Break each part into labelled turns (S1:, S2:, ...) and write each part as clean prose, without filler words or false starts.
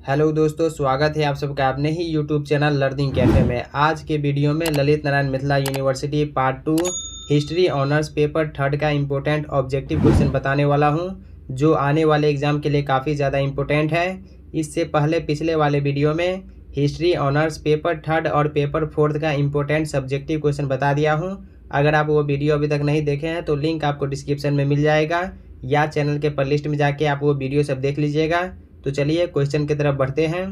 S1: Hello दोस्तों, स्वागत है आप सबका अपने ही यूट्यूब चैनल लर्निंग कैफे में। आज के वीडियो में Lalit Narayan Mithila university part 2 history honours paper 3 का इम्पोर्टेंट ऑब्जेक्टिव क्वेश्चन बताने वाला हूं, जो आने वाले एग्जाम के लिए काफ़ी ज़्यादा इम्पोर्टेंट है। इससे पहले पिछले वाले वीडियो में हिस्ट्री ऑनर्स पेपर 3 और पेपर 4 का इम्पोर्टेंट सब्जेक्टिव क्वेश्चन बता दिया हूँ। अगर आप वो वीडियो अभी तक नहीं देखे हैं तो लिंक आपको डिस्क्रिप्शन में मिल जाएगा, या चैनल के प्लेलिस्ट में जाके आप वो वीडियो सब देख लीजिएगा। तो चलिए क्वेश्चन की तरफ बढ़ते हैं।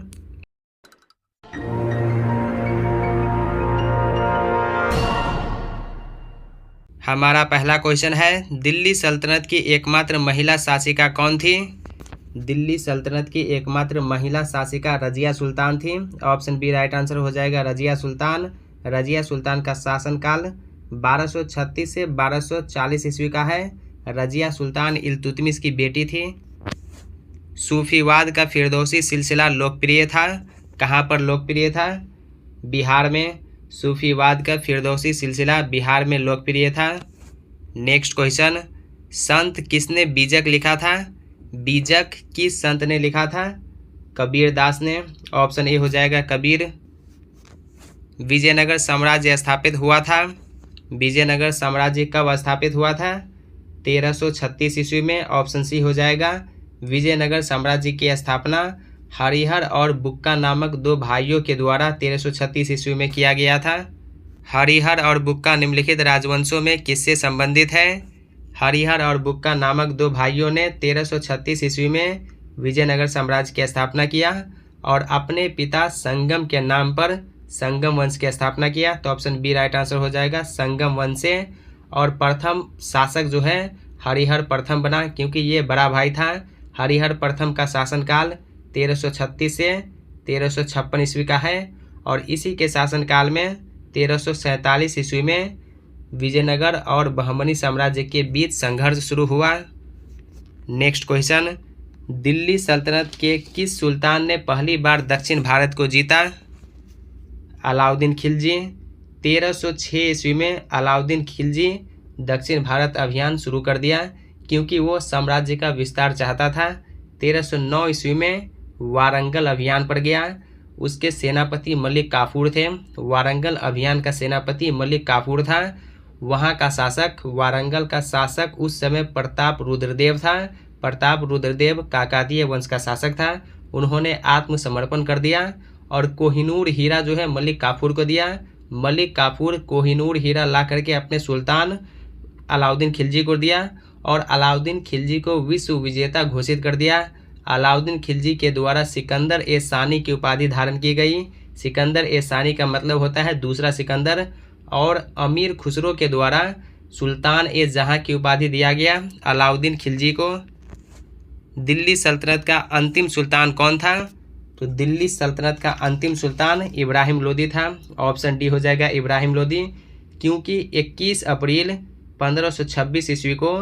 S1: हमारा पहला क्वेश्चन है, दिल्ली सल्तनत की एकमात्र महिला शासिका कौन थी? दिल्ली सल्तनत की एकमात्र महिला शासिका रजिया सुल्तान थी। ऑप्शन बी राइट आंसर हो जाएगा, रजिया सुल्तान। रजिया सुल्तान का शासनकाल 1236 से 1240 ईस्वी का है। रजिया सुल्तान इल्तुतमिश की बेटी थी। सूफीवाद का फिरदौसी सिलसिला लोकप्रिय था। कहाँ पर लोकप्रिय था? बिहार में। सूफीवाद का फिरदौसी सिलसिला बिहार में लोकप्रिय था। नेक्स्ट क्वेश्चन, संत किसने बीजक लिखा था? बीजक किस संत ने लिखा था? कबीर दास ने। ऑप्शन ए हो जाएगा कबीर। विजयनगर साम्राज्य स्थापित हुआ था। विजयनगर साम्राज्य कब स्थापित हुआ था? 1336 ईस्वी में। ऑप्शन सी हो जाएगा। विजयनगर साम्राज्य की स्थापना हरिहर और बुक्का नामक दो भाइयों के द्वारा 1336 ईस्वी में किया गया था। हरिहर और बुक्का निम्नलिखित राजवंशों में किससे संबंधित है? हरिहर और बुक्का नामक दो भाइयों ने 1336 ईस्वी में विजयनगर साम्राज्य की स्थापना किया और अपने पिता संगम के नाम पर संगम वंश की स्थापना किया। तो ऑप्शन बी राइट आंसर हो जाएगा, संगम वंश से। और प्रथम शासक जो है हरिहर प्रथम बना, क्योंकि ये बड़ा भाई था। हरिहर प्रथम का शासनकाल 1336 से 1356 ईस्वी का है और इसी के शासनकाल में 1347 ईस्वी में विजयनगर और बहमनी साम्राज्य के बीच संघर्ष शुरू हुआ। नेक्स्ट क्वेश्चन, दिल्ली सल्तनत के किस सुल्तान ने पहली बार दक्षिण भारत को जीता? अलाउद्दीन खिलजी। 1306 ईस्वी में अलाउद्दीन खिलजी दक्षिण भारत अभियान शुरू कर दिया, क्योंकि वो साम्राज्य का विस्तार चाहता था। 1309 ईस्वी में वारंगल अभियान पर गया। उसके सेनापति मलिक काफूर थे। वारंगल अभियान का सेनापति मलिक काफूर था। वहाँ का शासक, वारंगल का शासक उस समय प्रताप रुद्रदेव था। प्रताप रुद्रदेव काकतीय वंश का शासक था। उन्होंने आत्मसमर्पण कर दिया और कोहिनूर हीरा जो है मलिक काफूर को दिया। मलिक काफूर कोहिनूर हीरा ला करके अपने सुल्तान अलाउद्दीन खिलजी को दिया और अलाउद्दीन खिलजी को विश्व विजेता घोषित कर दिया। अलाउद्दीन खिलजी के द्वारा सिकंदर ए सानी की उपाधि धारण की गई। सिकंदर ए सानी का मतलब होता है दूसरा सिकंदर। और अमीर खुसरो के द्वारा सुल्तान ए जहाँ की उपाधि दिया गया अलाउद्दीन खिलजी को। दिल्ली सल्तनत का अंतिम सुल्तान कौन था? तो दिल्ली सल्तनत का अंतिम सुल्तान इब्राहिम लोदी था। ऑप्शन डी हो जाएगा, इब्राहिम लोदी। क्योंकि 21 अप्रैल 1526 ईस्वी को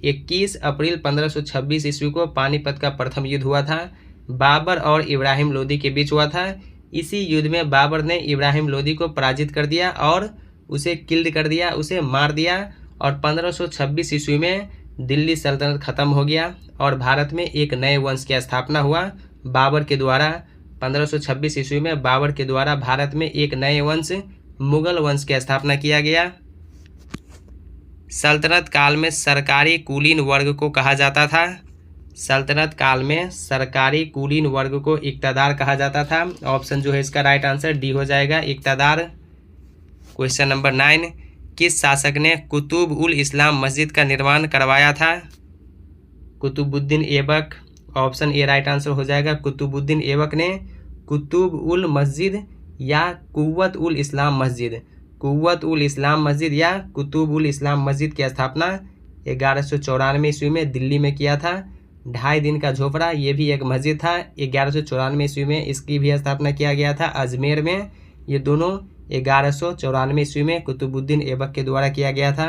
S1: 21 अप्रैल 1526 ईस्वी को पानीपत का प्रथम युद्ध हुआ था। बाबर और इब्राहिम लोदी के बीच हुआ था। इसी युद्ध में बाबर ने इब्राहिम लोदी को पराजित कर दिया और उसे किल्ड कर दिया, उसे मार दिया। और 1526 ईस्वी में दिल्ली सल्तनत खत्म हो गया और भारत में एक नए वंश की स्थापना हुआ बाबर के द्वारा। 1526 ईस्वी में बाबर के द्वारा भारत में एक नए वंश मुगल वंश की स्थापना किया गया। सल्तनत काल में सरकारी कुलीन वर्ग को कहा जाता था। सल्तनत काल में सरकारी कुलीन वर्ग को इक्तदार कहा जाता था। ऑप्शन जो है इसका राइट आंसर डी हो जाएगा, इक्तदार। क्वेश्चन नंबर 9, किस शासक ने कुतुब उल इस्लाम मस्जिद का निर्माण करवाया था? Qutubuddin Aibak. Option A right answer हो जाएगा, कुतुबुद्दीन ऐबक ने कुतुब उल मस्जिद या कुव्वत उल इस्लाम मस्जिद, कुव्वत उल इस्लाम मस्जिद या कुतुब उल इस्लाम मस्जिद की स्थापना 1194 ईस्वी में दिल्ली में किया था। 2.5 दिन का झोपड़ा ये भी एक मस्जिद था। 1194 ईस्वी में इसकी भी स्थापना किया गया था अजमेर में। ये दोनों 1194 ईस्वी में कुतुबुद्दीन ऐबक के द्वारा किया गया था।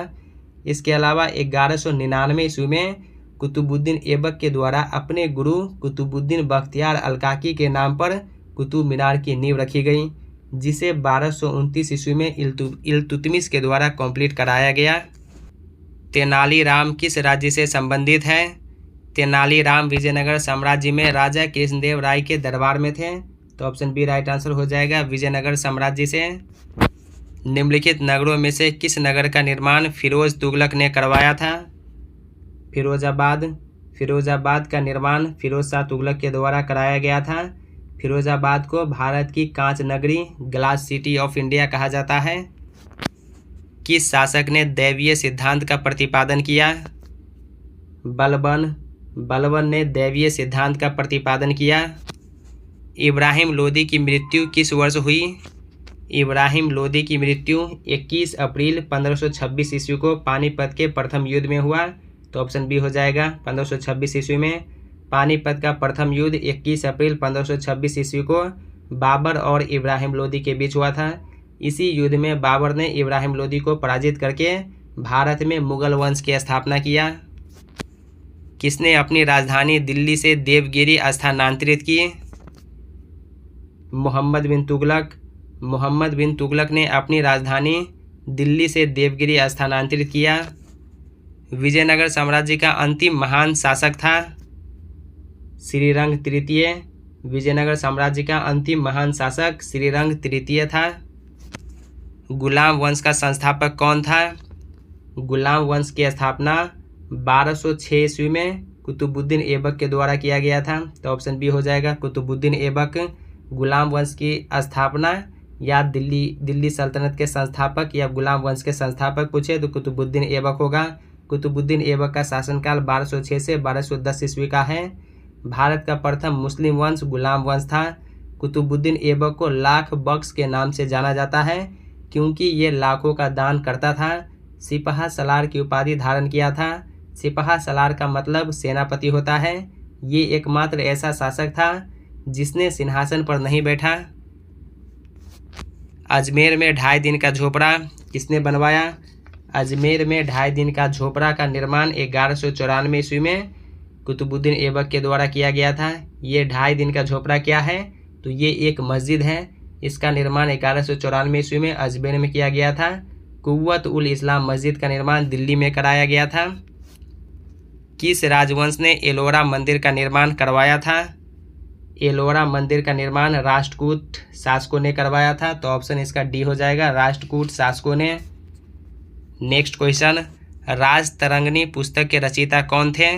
S1: इसके अलावा 1199 ईस्वी में कुतुबुद्दीन ऐबक के द्वारा अपने गुरु कुतुबुद्दीन बख्तियार अलकाकी के नाम पर कुतुब मीनार की नींव रखी गई, जिसे 1229 ईस्वी में इल्तुतमिश के द्वारा कंप्लीट कराया गया। तेनालीराम किस राज्य से संबंधित है? तेनालीराम विजयनगर साम्राज्य में राजा कृष्णदेव राय के दरबार में थे। तो ऑप्शन बी राइट आंसर हो जाएगा, विजयनगर साम्राज्य से। निम्नलिखित नगरों में से किस नगर का निर्माण फिरोज तुगलक ने करवाया था? फिरोजाबाद का निर्माण फिरोज शाह तुगलक के द्वारा कराया गया था। फिरोजाबाद को भारत की कांच नगरी, ग्लास सिटी ऑफ इंडिया कहा जाता है। किस शासक ने दैवीय सिद्धांत का प्रतिपादन किया? बलबन ने दैवीय सिद्धांत का प्रतिपादन किया। इब्राहिम लोदी की मृत्यु किस वर्ष हुई? इब्राहिम लोदी की मृत्यु 21 अप्रैल 1526 ईस्वी को पानीपत के प्रथम युद्ध में हुआ। तो ऑप्शन बी हो जाएगा, 1526 ईस्वी में पानीपत का प्रथम युद्ध 21 अप्रैल 1526 ईस्वी को बाबर और इब्राहिम लोदी के बीच हुआ था। इसी युद्ध में बाबर ने इब्राहिम लोदी को पराजित करके भारत में मुगल वंश की स्थापना किया। किसने अपनी राजधानी दिल्ली से देवगिरी स्थानांतरित की? मोहम्मद बिन तुगलक ने अपनी राजधानी दिल्ली से देवगिरी स्थानांतरित किया। विजयनगर साम्राज्य का अंतिम महान शासक था श्रीरंग तृतीय। विजयनगर साम्राज्य का अंतिम महान शासक श्रीरंग तृतीय था। गुलाम वंश का संस्थापक कौन था? गुलाम वंश की स्थापना 1206 ईस्वी में कुतुबुद्दीन ऐबक के द्वारा किया गया था। तो ऑप्शन बी हो जाएगा, कुतुबुद्दीन ऐबक गुलाम वंश की स्थापना या दिल्ली सल्तनत के संस्थापक या गुलाम वंश के संस्थापक पूछे तो कुतुबुद्दीन ऐबक होगा। कुतुबुद्दीन ऐबक का शासनकाल 1206 से 1210 ईस्वी का है। भारत का प्रथम मुस्लिम वंश गुलाम वंश था। कुतुबुद्दीन ऐबक को लाख बख्श के नाम से जाना जाता है क्योंकि ये लाखों का दान करता था। सिपाहा सलार की उपाधि धारण किया था। सिपाहा सलार का मतलब सेनापति होता है। ये एकमात्र ऐसा शासक था जिसने सिंहासन पर नहीं बैठा। अजमेर में 2.5 दिन का झोपड़ा किसने बनवाया? अजमेर में 2.5 दिन का झोपड़ा का निर्माण 1194 ईस्वी में कुतुबुद्दीन ऐबक के द्वारा किया गया था। ये 2.5 दिन का झोपड़ा क्या है? तो ये एक मस्जिद है। इसका निर्माण 1194 ईस्वी में अजमेर में किया गया था। कुव्वत उल इस्लाम मस्जिद का निर्माण दिल्ली में कराया गया था। किस राजवंश ने एलोरा मंदिर का निर्माण करवाया था? एलोरा मंदिर का निर्माण राष्ट्रकूट शासकों ने करवाया था। तो ऑप्शन इसका डी हो जाएगा, राष्ट्रकूट शासकों ने। नेक्स्ट क्वेश्चन, राजतरंगिणी पुस्तक के रचयिता कौन थे?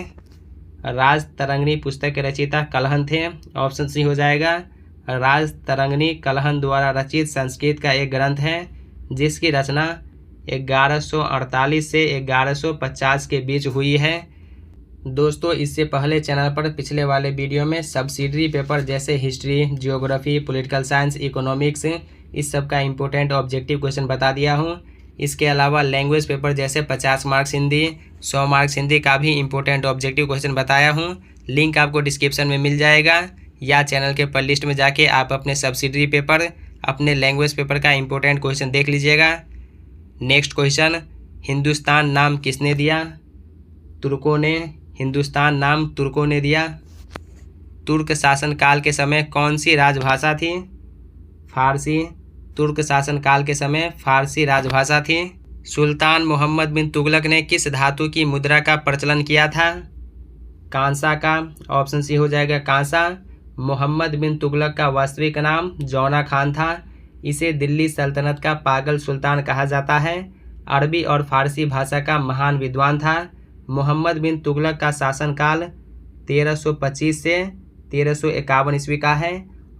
S1: राजतरंगिणी पुस्तक के रचयिता कलहन थे। ऑप्शन सी हो जाएगा, राजतरंगिणी कलहन द्वारा रचित संस्कृत का एक ग्रंथ है जिसकी रचना 1148 से 1150 के बीच हुई है। दोस्तों, इससे पहले चैनल पर पिछले वाले वीडियो में सब्सिडरी पेपर जैसे history, geography, political science, economics, इस सब का इम्पोर्टेंट ऑब्जेक्टिव क्वेश्चन बता दिया हूँ। इसके अलावा लैंग्वेज पेपर जैसे 50 मार्क्स हिंदी, 100 मार्क्स हिंदी का भी इम्पोर्टेंट ऑब्जेक्टिव क्वेश्चन बताया हूँ। लिंक आपको डिस्क्रिप्शन में मिल जाएगा या चैनल के प्लेलिस्ट में जाके आप अपने सब्सिडरी पेपर, अपने लैंग्वेज पेपर का इम्पोर्टेंट क्वेश्चन देख लीजिएगा। नेक्स्ट क्वेश्चन, हिंदुस्तान नाम किसने दिया? तुर्कों ने। हिंदुस्तान नाम तुर्कों ने दिया। तुर्क शासनकाल के समय कौन सी राजभाषा थी? फारसी। तुर्क शासनकाल के समय फारसी राजभाषा थी। सुल्तान मोहम्मद बिन तुगलक ने किस धातु की मुद्रा का प्रचलन किया था? कांसा का। ऑप्शन सी हो जाएगा, कांसा। मोहम्मद बिन तुगलक का वास्तविक नाम जौना खान था। इसे दिल्ली सल्तनत का पागल सुल्तान कहा जाता है। अरबी और फारसी भाषा का महान विद्वान था। मोहम्मद बिन तुगलक का शासनकाल 1325 से 1351 ईस्वी का है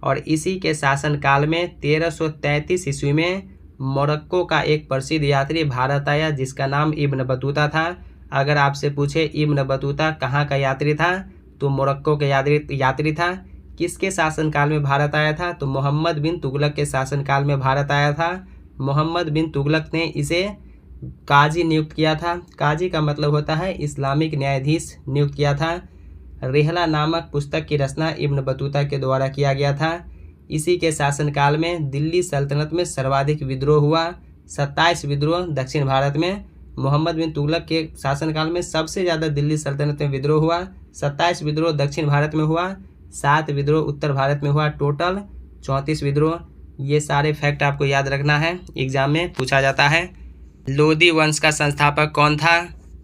S1: और इसी के शासनकाल में 1333 ईस्वी में मोरक्को का एक प्रसिद्ध यात्री भारत आया जिसका नाम इब्न बतूता था। अगर आपसे पूछे इब्न बतूता कहाँ का यात्री था तो मोरक्को के यात्री था। किसके शासनकाल में भारत आया था? तो मोहम्मद बिन तुगलक के शासनकाल में भारत आया था। मोहम्मद बिन तुगलक ने इसे काजी नियुक्त किया था। काजी का मतलब होता है इस्लामिक न्यायाधीश नियुक्त किया था। रेहला नामक पुस्तक की रचना इब्न बतूता के द्वारा किया गया था। इसी के शासनकाल में दिल्ली सल्तनत में सर्वाधिक विद्रोह हुआ, 27 विद्रोह दक्षिण भारत में। मोहम्मद बिन तुगलक के शासनकाल में सबसे ज़्यादा दिल्ली सल्तनत में विद्रोह हुआ, 27 विद्रोह दक्षिण भारत में हुआ, 7 विद्रोह उत्तर भारत में हुआ, टोटल 34 विद्रोह। ये सारे फैक्ट आपको याद रखना है, एग्जाम में पूछा जाता है। लोदी वंश का संस्थापक कौन था?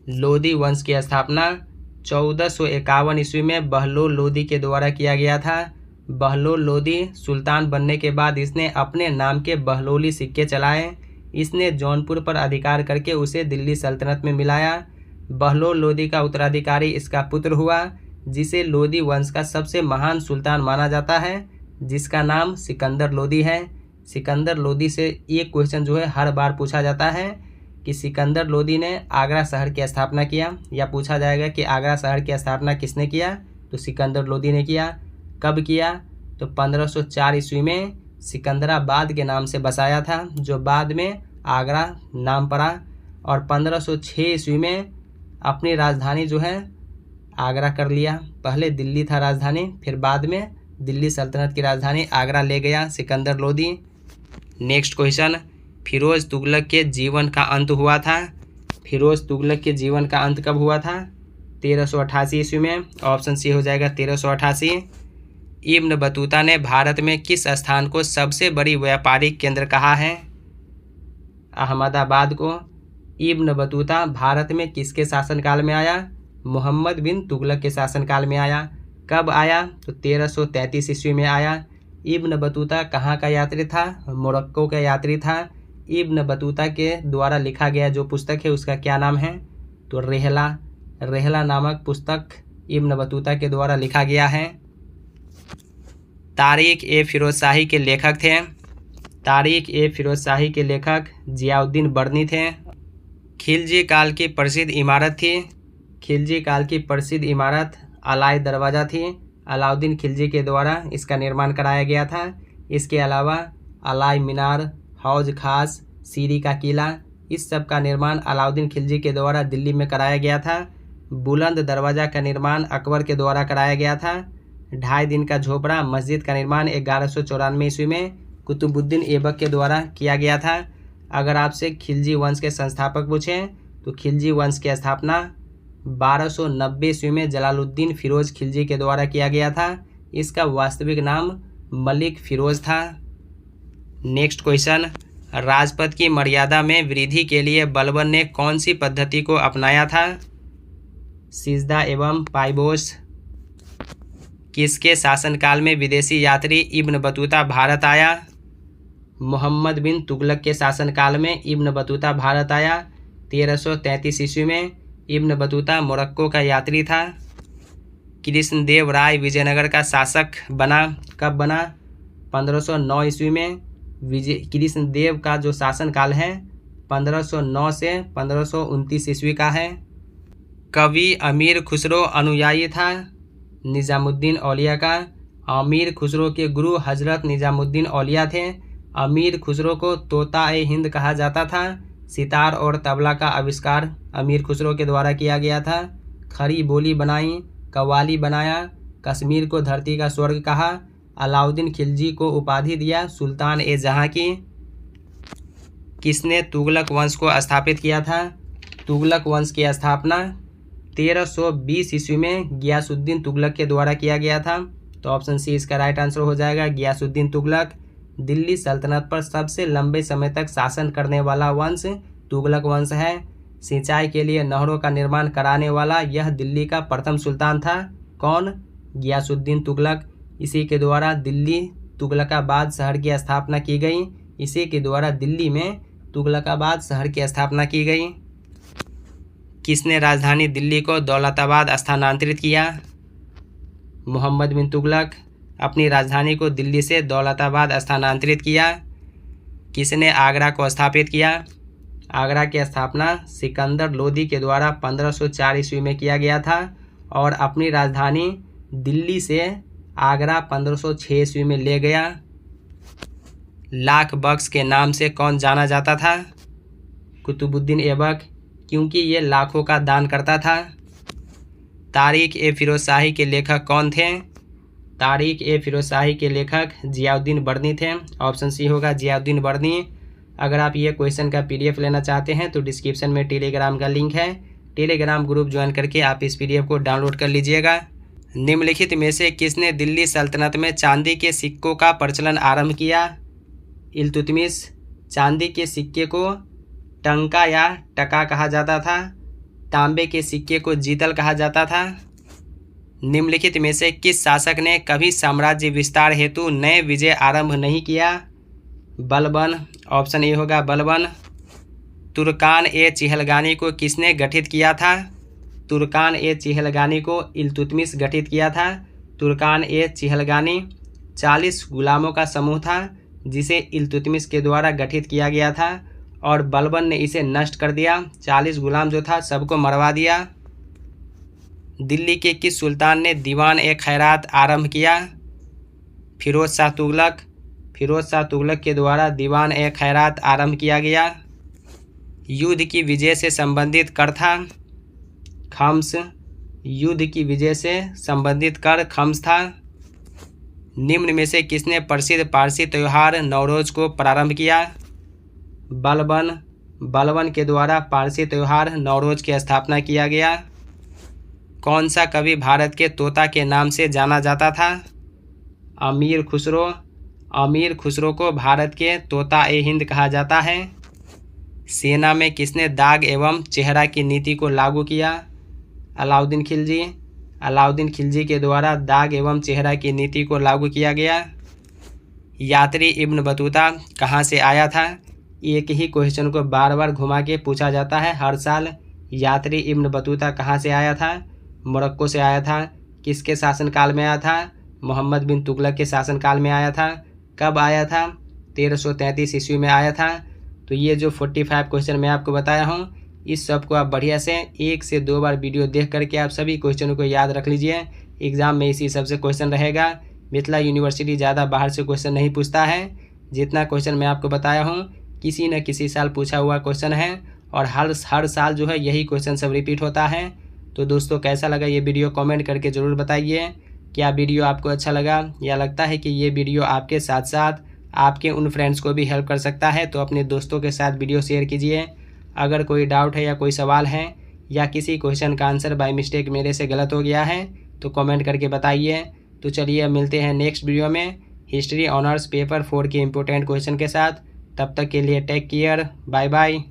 S1: लोदी वंश की स्थापना 1451 ईस्वी में बहलोल लोदी के द्वारा किया गया था। बहलोल लोदी सुल्तान बनने के बाद इसने अपने नाम के बहलोली सिक्के चलाए। इसने जौनपुर पर अधिकार करके उसे दिल्ली सल्तनत में मिलाया। बहलोल लोदी का उत्तराधिकारी इसका पुत्र हुआ, जिसे लोदी वंश का सबसे महान सुल्तान माना जाता है, जिसका नाम सिकंदर लोदी है। सिकंदर लोदी से एक क्वेश्चन जो है हर बार पूछा जाता है कि सिकंदर लोदी ने आगरा शहर की स्थापना किया, या पूछा जाएगा कि आगरा शहर की स्थापना किसने किया, तो सिकंदर लोदी ने किया। कब किया, तो 1504 ईस्वी में सिकंदराबाद के नाम से बसाया था, जो बाद में आगरा नाम पड़ा। और 1506 ईस्वी में अपनी राजधानी जो है आगरा कर लिया। पहले दिल्ली था राजधानी, फिर बाद में दिल्ली सल्तनत की राजधानी आगरा ले गया सिकंदर लोदी। नेक्स्ट क्वेश्चन, फिरोज तुगलक के जीवन का अंत हुआ था। फिरोज तुगलक के जीवन का अंत कब हुआ था? 1388 ईस्वी में। ऑप्शन सी हो जाएगा 1388। इब्न बतूता ने भारत में किस स्थान को सबसे बड़ी व्यापारिक केंद्र कहा है? अहमदाबाद को। इब्न बतूता भारत में किसके शासनकाल में आया? मोहम्मद बिन तुगलक के शासनकाल में आया। कब आया? तो 1333 ईस्वी में आया। इब्न बतूता कहाँ का यात्री था? मोरक्को का यात्री था। इब्न बतूता के द्वारा लिखा गया जो पुस्तक है उसका क्या नाम है? तो रेहला। रेहला नामक पुस्तक इब्न बतूता के द्वारा लिखा गया है। तारीख ए फिरोज शाही के लेखक थे। तारीख ए फिरोज शाही के लेखक जियाउद्दीन बर्नी थे। खिलजी काल की प्रसिद्ध इमारत थी। खिलजी काल की प्रसिद्ध इमारत अलाई दरवाज़ा थी। अलाउद्दीन खिलजी के द्वारा इसका निर्माण कराया गया था। इसके अलावा अलाई मीनार, हौज खास, सीरी का किला, इस सब का निर्माण अलाउद्दीन खिलजी के द्वारा दिल्ली में कराया गया था। बुलंद दरवाज़ा का निर्माण अकबर के द्वारा कराया गया था। 2.5 दिन का झोपड़ा मस्जिद का निर्माण 1194 ईस्वी में कुतुबुद्दीन ऐबक के द्वारा किया गया था। अगर आपसे खिलजी वंश के संस्थापक पूछें तो खिलजी वंश की स्थापना 1290 ईस्वी में जलालुद्दीन फिरोज खिलजी के द्वारा किया गया था। इसका वास्तविक नाम मलिक फिरोज था। नेक्स्ट क्वेश्चन, राजपद की मर्यादा में वृद्धि के लिए बलबन ने कौन सी पद्धति को अपनाया था? सिजदा एवं पाइबोस। किसके शासनकाल में विदेशी यात्री इब्न बतूता भारत आया? मोहम्मद बिन तुगलक के शासनकाल में इब्न बतूता भारत आया। 1333 ईस्वी में इब्न बतूता मोरक्को का यात्री था। कृष्णदेव राय विजयनगर का शासक बना। कब बना? 1509 ईस्वी में। कृष्णदेव का जो शासनकाल है 1509 से 1529 ईस्वी का है। कवि अमीर खुसरो अनुयायी था निज़ामुद्दीन औलिया का। अमीर खुसरो के गुरु हजरत निज़ामुद्दीन औलिया थे। अमीर खुसरो को तोता-ए-हिंद कहा जाता था। सितार और तबला का आविष्कार अमीर खुसरो के द्वारा किया गया था। खड़ी बोली बनाई, कव्वाली बनाया, कश्मीर को धरती का स्वर्ग कहा। अलाउद्दीन खिलजी को उपाधि दिया सुल्तान ए जहाँ की। किसने तुगलक वंश को स्थापित किया था? तुगलक वंश की स्थापना 1320 ईस्वी में गियासुद्दीन तुगलक के द्वारा किया गया था। तो ऑप्शन सी इसका राइट आंसर हो जाएगा, गियासुद्दीन तुगलक। दिल्ली सल्तनत पर सबसे लंबे समय तक शासन करने वाला वंश तुगलक वंश है। सिंचाई के लिए नहरों का निर्माण कराने वाला यह दिल्ली का प्रथम सुल्तान था। कौन? गियासुद्दीन तुगलक। इसी के द्वारा दिल्ली तुगलकाबाद शहर की स्थापना की गई। इसी के द्वारा दिल्ली में तुगलकाबाद शहर की स्थापना की गई। किसने राजधानी दिल्ली को दौलताबाद स्थानांतरित किया? मोहम्मद बिन तुगलक। अपनी राजधानी को दिल्ली से दौलताबाद स्थानांतरित किया। किसने आगरा को स्थापित किया? आगरा की स्थापना सिकंदर लोदी के द्वारा 1504 ईस्वी में किया गया था और अपनी राजधानी दिल्ली से आगरा 1506 ईस्वी में ले गया। लाख बख्श के नाम से कौन जाना जाता था? कुतुबुद्दीन ऐबक, क्योंकि ये लाखों का दान करता था। तारीख ए फिरोज शाही के लेखक कौन थे? तारीख ए फिरोज शाही के लेखक जियाउद्दीन बर्नी थे। ऑप्शन सी होगा जियाउद्दीन बर्नी। अगर आप ये क्वेश्चन का PDF लेना चाहते हैं तो डिस्क्रिप्शन में टेलीग्राम का लिंक है। टेलीग्राम ग्रुप ज्वाइन करके आप इस PDF को डाउनलोड कर लीजिएगा। निम्नलिखित में से किसने दिल्ली सल्तनत में चांदी के सिक्कों का प्रचलन आरंभ किया? इल्तुतमिश। चांदी के सिक्के को टंका या टका कहा जाता था। तांबे के सिक्के को जीतल कहा जाता था। निम्नलिखित में से किस शासक ने कभी साम्राज्य विस्तार हेतु नए विजय आरंभ नहीं किया? बलबन। ऑप्शन ए होगा बलबन। तुर्कान ए चिहलगानी को किसने गठित किया था? तुर्कान ए चिहलगानी को इल्तुतमिश गठित किया था। तुर्कान ए चिहलगानी 40 गुलामों का समूह था जिसे इल्तुतमिश के द्वारा गठित किया गया था और बलबन ने इसे नष्ट कर दिया। 40 गुलाम जो था सबको मरवा दिया। दिल्ली के किस सुल्तान ने दीवान ए खैरात आरंभ किया? फिरोज शाह तुगलक। फिरोज शाह तुगलक के द्वारा दीवान ए खैरात आरंभ किया गया। युद्ध की विजय से संबंधित कर था? खम्स। युद्ध की विजय से संबंधित कर खम्स था। निम्न में से किसने प्रसिद्ध पारसी त्यौहार नवरोज को प्रारंभ किया? बलबन। बलबन के द्वारा पारसी त्यौहार नवरोज की स्थापना किया गया। कौन सा कवि भारत के तोता के नाम से जाना जाता था? अमीर खुसरो। अमीर खुसरो को भारत के तोता ए हिंद कहा जाता है। सेना में किसने दाग एवं चेहरा की नीति को लागू किया? अलाउद्दीन खिलजी। अलाउद्दीन खिलजी के द्वारा दाग एवं चेहरा की नीति को लागू किया गया। यात्री इब्न बतूता कहाँ से आया था? एक ही क्वेश्चन को बार बार घुमा के पूछा जाता है हर साल। यात्री इब्न बतूता कहाँ से आया था? मोरक्को से आया था। किसके शासनकाल में आया था? मोहम्मद बिन तुगलक के शासनकाल में आया था। कब आया था? 1333 ईस्वी में आया था। तो ये जो 45 क्वेश्चन मैं आपको बताया हूँ, इस सब को आप बढ़िया से 1 से 2 बार वीडियो देख करके आप सभी क्वेश्चनों को याद रख लीजिए। एग्ज़ाम में इसी सबसे क्वेश्चन रहेगा। मिथिला यूनिवर्सिटी ज़्यादा बाहर से क्वेश्चन नहीं पूछता है। जितना क्वेश्चन मैं आपको बताया हूँ किसी न किसी साल पूछा हुआ क्वेश्चन है और हर साल जो है यही क्वेश्चन सब रिपीट होता है। तो दोस्तों कैसा लगा ये वीडियो कमेंट करके ज़रूर बताइए। क्या वीडियो आपको अच्छा लगा या लगता है कि ये वीडियो आपके साथ साथ आपके उन फ्रेंड्स को भी हेल्प कर सकता है तो अपने दोस्तों के साथ वीडियो शेयर कीजिए। अगर कोई डाउट है या कोई सवाल है या किसी क्वेश्चन का आंसर बाय मिस्टेक मेरे से गलत हो गया है तो कमेंट करके बताइए। तो चलिए अब मिलते हैं नेक्स्ट वीडियो में हिस्ट्री ऑनर्स पेपर 4 के इम्पोर्टेंट क्वेश्चन के साथ। तब तक के लिए टेक केयर। Bye bye.